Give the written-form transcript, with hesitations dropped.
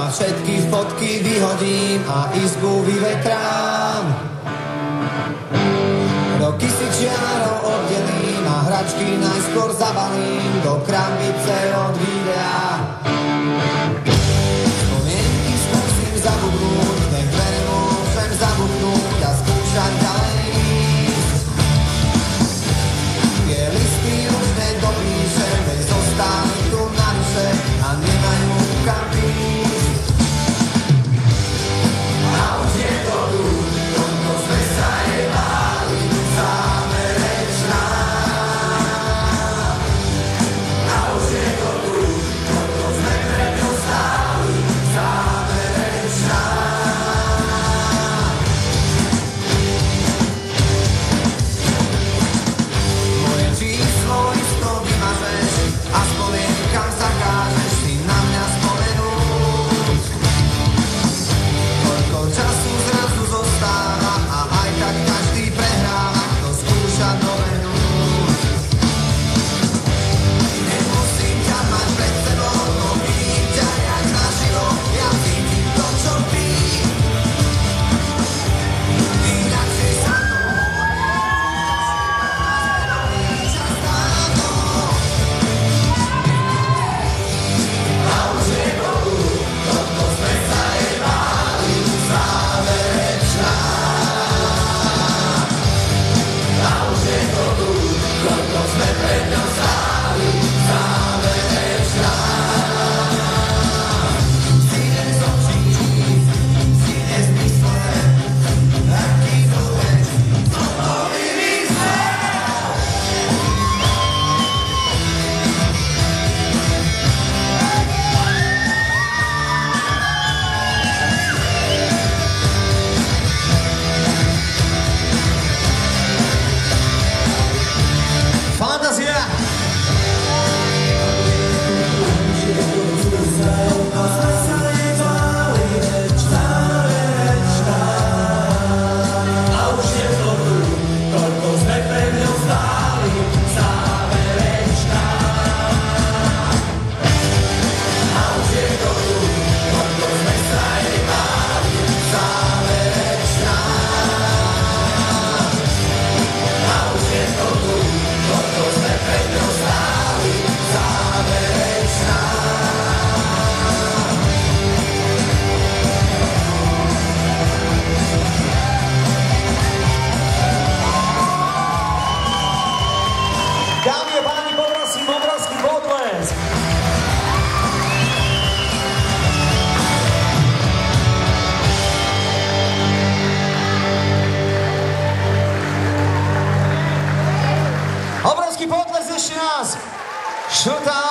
a všetky fotky vyhodím a izbu vyvetrám. Roky si čiarou oddelím a hračky najskôr zabalím do krambice od videa. Spomienky skúsim zabudnúť, nech dvere môžem zabudnúť a skúšať ďalej ísť. Tie listy už nedopíšem, veď zostali tu navyše a nemajú kam ísť. A už je to tu, koľko sme sa jebali, záverečná. A už je to tu, koľko sme pred ňou stáli, záverečná. Moje číslo isto vymažeš a spomienkam zakážeš si na mňa spomenúť. Koľko času zrazu zostáva a aj tak každý prehráva, to skúša dobehnúť. Nemusím ťa mať pred sebou, no vidím ťa jak naživo, ja vidím to, čo ty. Inakšej sa to čas dávno. A už je to tu, koľko sme sa jebali, záverečná. A už je to tu, koľko sme pred ňou stáli, záverečná. Si nezočí, si nezmyslené, taký vôbec, to vymyslel. Fantázia! A už je to tu, koľko sme pred ňou stáli, záverečná. A už je to tu, koľko sme sa jebali, záverečná. A už je to tu, koľko sme pred ňou stáli, záverečná. Dámy a páni, poprosím obrovský potlesk. Obrovský potlesk ešte raz. Šutá